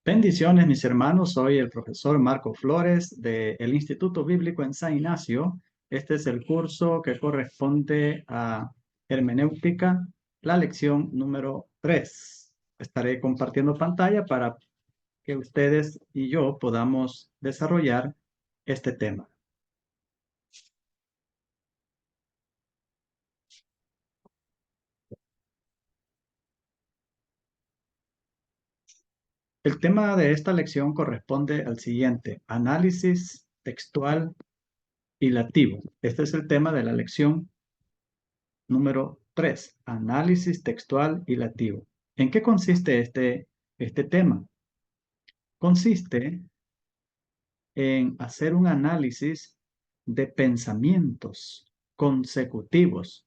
Bendiciones, mis hermanos. Soy el profesor Marco Flores del Instituto Bíblico en San Ignacio. Este es el curso que corresponde a hermenéutica, la lección número 3. Estaré compartiendo pantalla para que ustedes y yo podamos desarrollar este tema. El tema de esta lección corresponde al siguiente: análisis textual y lativo. Este es el tema de la lección número 3, análisis textual y lativo. ¿En qué consiste este tema? Consiste en hacer un análisis de pensamientos consecutivos.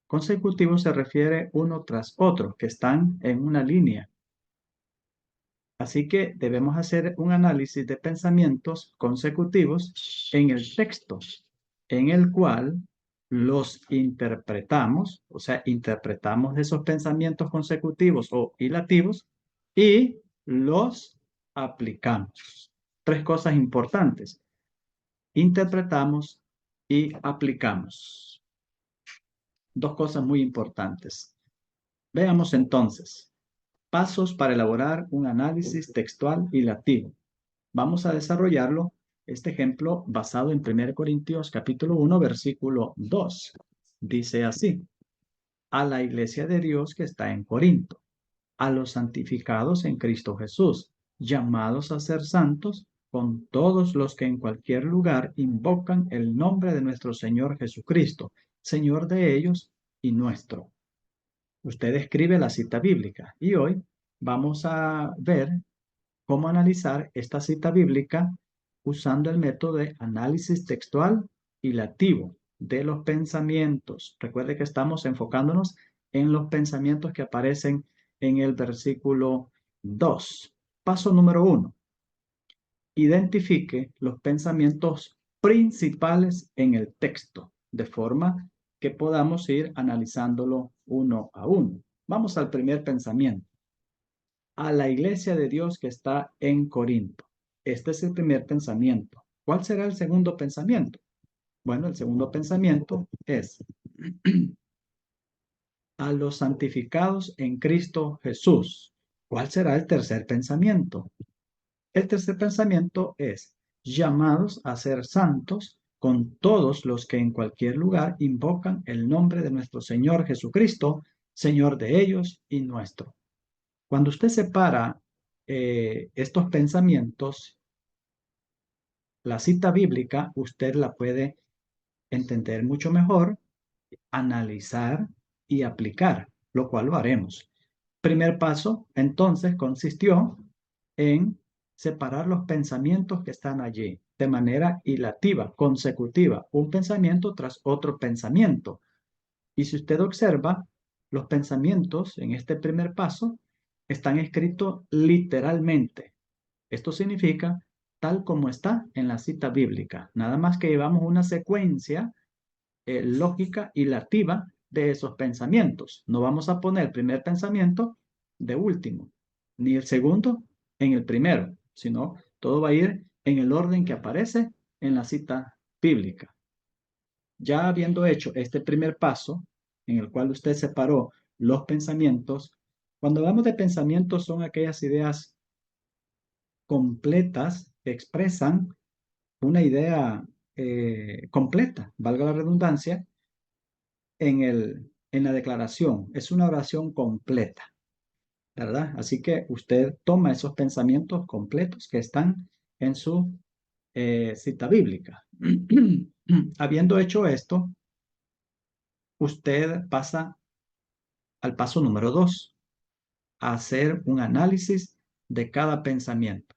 Consecutivo se refiere uno tras otro, que están en una línea. Así que debemos hacer un análisis de pensamientos consecutivos en el texto, en el cual los interpretamos, o sea, interpretamos esos pensamientos consecutivos o hilativos y los aplicamos. Tres cosas importantes: interpretamos y aplicamos. Dos cosas muy importantes. Veamos entonces. Pasos para elaborar un análisis textual y lativo. Vamos a desarrollarlo, este ejemplo, basado en 1 Corintios capítulo 1, versículo 2. Dice así: a la iglesia de Dios que está en Corinto, a los santificados en Cristo Jesús, llamados a ser santos, con todos los que en cualquier lugar invocan el nombre de nuestro Señor Jesucristo, Señor de ellos y nuestro. Usted escribe la cita bíblica y hoy vamos a ver cómo analizar esta cita bíblica usando el método de análisis textual y lativo de los pensamientos. Recuerde que estamos enfocándonos en los pensamientos que aparecen en el versículo 2. Paso número 1. Identifique los pensamientos principales en el texto, de forma que podamos ir analizándolo uno a uno. Vamos al primer pensamiento: a la iglesia de Dios que está en Corinto. Este es el primer pensamiento. ¿Cuál será el segundo pensamiento? Bueno, el segundo pensamiento es a los santificados en Cristo Jesús. ¿Cuál será el tercer pensamiento? El tercer pensamiento es llamados a ser santos con todos los que en cualquier lugar invocan el nombre de nuestro Señor Jesucristo, Señor de ellos y nuestro. Cuando usted separa estos pensamientos, la cita bíblica, usted la puede entender mucho mejor, analizar y aplicar, lo cual lo haremos. Primer paso, entonces, consistió en separar los pensamientos que están allí de manera hilativa, consecutiva, un pensamiento tras otro pensamiento. Y si usted observa, los pensamientos en este primer paso están escritos literalmente. Esto significa tal como está en la cita bíblica. Nada más que llevamos una secuencia lógica y hilativa de esos pensamientos. No vamos a poner el primer pensamiento de último, ni el segundo en el primero, sino todo va a ir en el orden que aparece en la cita bíblica. Ya habiendo hecho este primer paso, en el cual usted separó los pensamientos, cuando hablamos de pensamientos son aquellas ideas completas que expresan una idea completa, valga la redundancia, en la declaración. Es una oración completa, ¿verdad? Así que usted toma esos pensamientos completos que están en su cita bíblica. Habiendo hecho esto, usted pasa al paso número 2, a hacer un análisis de cada pensamiento.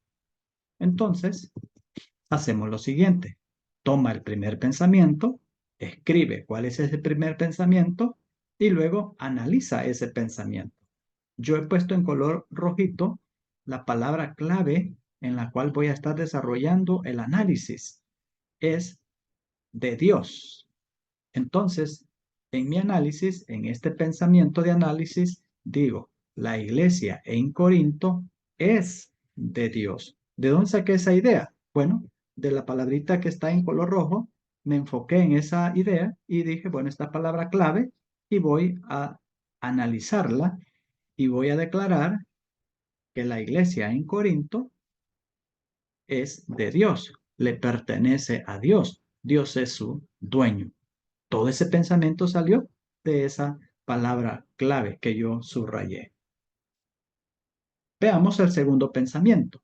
Entonces, hacemos lo siguiente: toma el primer pensamiento, escribe cuál es ese primer pensamiento y luego analiza ese pensamiento. Yo he puesto en color rojito la palabra clave en la cual voy a estar desarrollando el análisis. Es de Dios. Entonces, en mi análisis, en este pensamiento de análisis, digo, la iglesia en Corinto es de Dios. ¿De dónde saqué esa idea? Bueno, de la palabrita que está en color rojo, me enfoqué en esa idea y dije, bueno, esta palabra clave, y voy a analizarla y voy a declarar que la iglesia en Corinto es de Dios, le pertenece a Dios. Dios es su dueño. Todo ese pensamiento salió de esa palabra clave que yo subrayé. Veamos el segundo pensamiento.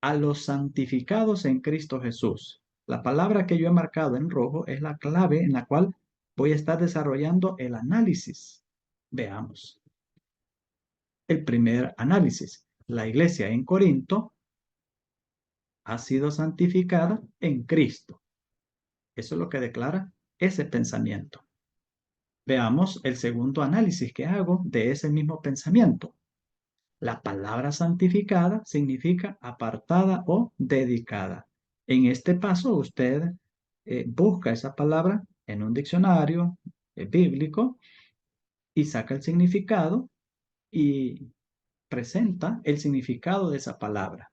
A los santificados en Cristo Jesús. La palabra que yo he marcado en rojo es la clave en la cual voy a estar desarrollando el análisis. Veamos. El primer análisis. La iglesia en Corinto ha sido santificada en Cristo. Eso es lo que declara ese pensamiento. Veamos el segundo análisis que hago de ese mismo pensamiento. La palabra santificada significa apartada o dedicada. En este paso usted busca esa palabra en un diccionario bíblico y saca el significado y presenta el significado de esa palabra.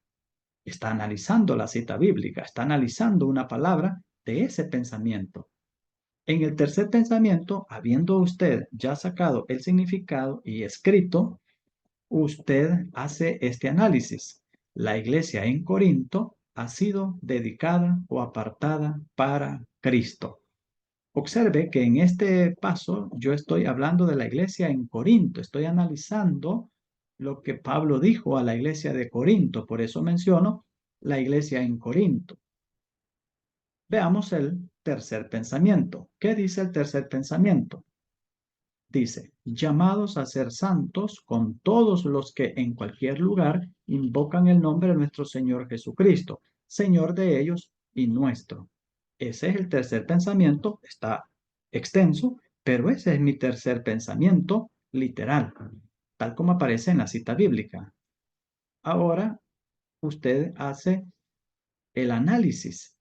Está analizando la cita bíblica, está analizando una palabra de ese pensamiento. En el tercer pensamiento, habiendo usted ya sacado el significado y escrito, usted hace este análisis. La iglesia en Corinto ha sido dedicada o apartada para Cristo. Observe que en este paso yo estoy hablando de la iglesia en Corinto, estoy analizando lo que Pablo dijo a la iglesia de Corinto, por eso menciono la iglesia en Corinto. Veamos el tercer pensamiento. ¿Qué dice el tercer pensamiento? Dice, llamados a ser santos con todos los que en cualquier lugar invocan el nombre de nuestro Señor Jesucristo, Señor de ellos y nuestro. Ese es el tercer pensamiento, está extenso, pero ese es mi tercer pensamiento literal, tal como aparece en la cita bíblica. Ahora usted hace el análisis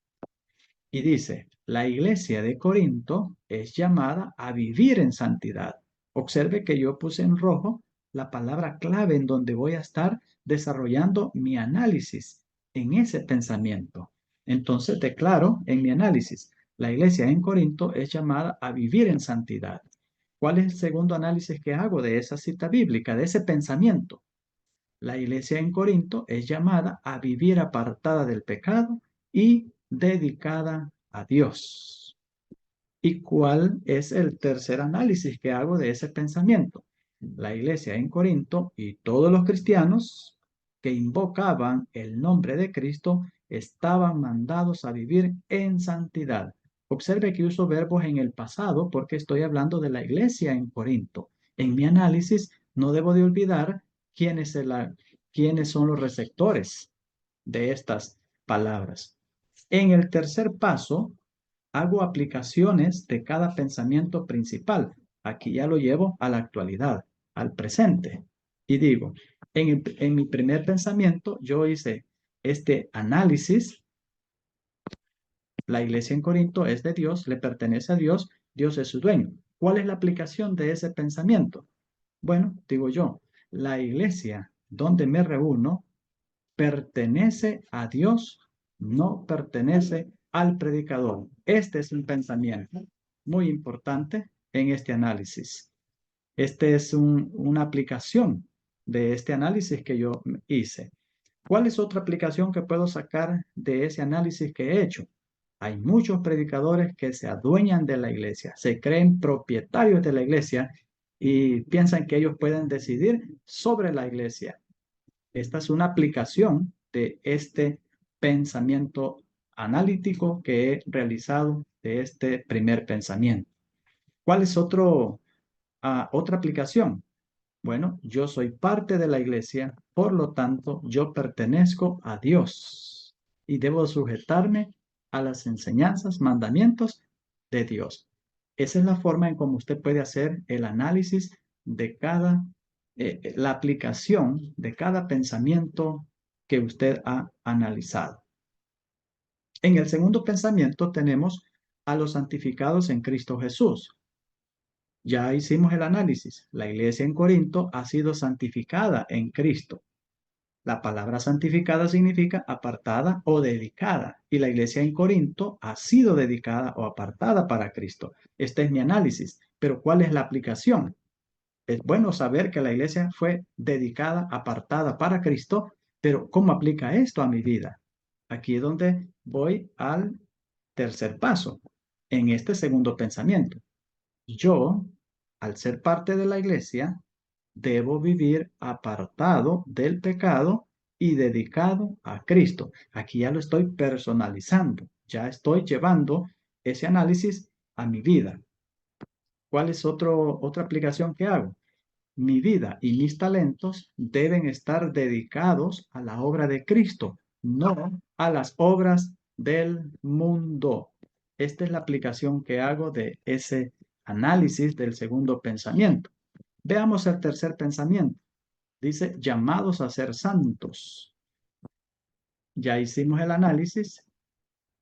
y dice, la iglesia de Corinto es llamada a vivir en santidad. Observe que yo puse en rojo la palabra clave en donde voy a estar desarrollando mi análisis en ese pensamiento. Entonces declaro en mi análisis, la iglesia en Corinto es llamada a vivir en santidad. ¿Cuál es el segundo análisis que hago de esa cita bíblica, de ese pensamiento? La iglesia en Corinto es llamada a vivir apartada del pecado y dedicada a Dios. ¿Y cuál es el tercer análisis que hago de ese pensamiento? La iglesia en Corinto y todos los cristianos que invocaban el nombre de Cristo estaban mandados a vivir en santidad. Observe que uso verbos en el pasado porque estoy hablando de la iglesia en Corinto. En mi análisis no debo de olvidar quiénes son los receptores de estas palabras. En el tercer paso, hago aplicaciones de cada pensamiento principal. Aquí ya lo llevo a la actualidad, al presente. Y digo, en mi primer pensamiento, yo hice este análisis. La iglesia en Corinto es de Dios, le pertenece a Dios, Dios es su dueño. ¿Cuál es la aplicación de ese pensamiento? Bueno, digo yo, la iglesia donde me reúno pertenece a Dios, no pertenece al predicador. Este es un pensamiento muy importante en este análisis. Este es una aplicación de este análisis que yo hice. ¿Cuál es otra aplicación que puedo sacar de ese análisis que he hecho? Hay muchos predicadores que se adueñan de la iglesia, se creen propietarios de la iglesia y piensan que ellos pueden decidir sobre la iglesia. Esta es una aplicación de este pensamiento analítico que he realizado de este primer pensamiento. ¿Cuál es otra aplicación? Bueno, yo soy parte de la iglesia, por lo tanto, yo pertenezco a Dios y debo sujetarme a las enseñanzas, mandamientos de Dios. Esa es la forma en cómo usted puede hacer el análisis de la aplicación de cada pensamiento que usted ha analizado. En el segundo pensamiento tenemos a los santificados en Cristo Jesús. Ya hicimos el análisis. La iglesia en Corinto ha sido santificada en Cristo. La palabra santificada significa apartada o dedicada. Y la iglesia en Corinto ha sido dedicada o apartada para Cristo. Este es mi análisis. Pero ¿cuál es la aplicación? Es bueno saber que la iglesia fue dedicada, apartada para Cristo, pero ¿cómo aplica esto a mi vida? Aquí es donde voy al tercer paso, en este segundo pensamiento. Yo, al ser parte de la iglesia, debo vivir apartado del pecado y dedicado a Cristo. Aquí ya lo estoy personalizando, ya estoy llevando ese análisis a mi vida. ¿Cuál es otra aplicación que hago? Mi vida y mis talentos deben estar dedicados a la obra de Cristo, no a las obras del mundo. Esta es la aplicación que hago de ese análisis del segundo pensamiento. Veamos el tercer pensamiento. Dice, llamados a ser santos. Ya hicimos el análisis.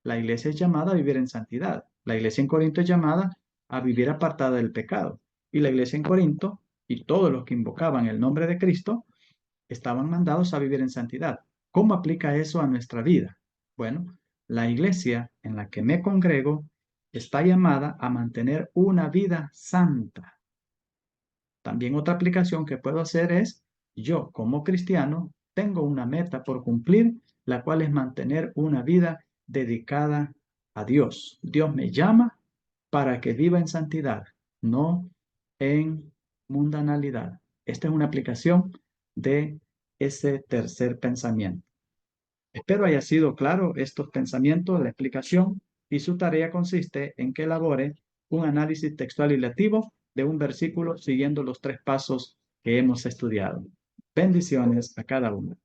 La iglesia es llamada a vivir en santidad. La iglesia en Corinto es llamada a vivir apartada del pecado. Y la iglesia en Corinto y todos los que invocaban el nombre de Cristo estaban mandados a vivir en santidad. ¿Cómo aplica eso a nuestra vida? Bueno, la iglesia en la que me congrego está llamada a mantener una vida santa. También otra aplicación que puedo hacer es, yo como cristiano tengo una meta por cumplir, la cual es mantener una vida dedicada a Dios. Dios me llama para que viva en santidad, no en mundanalidad. Esta es una aplicación de ese tercer pensamiento. Espero haya sido claro estos pensamientos, la explicación, y su tarea consiste en que elabore un análisis textual y lectivo de un versículo siguiendo los tres pasos que hemos estudiado. Bendiciones a cada uno.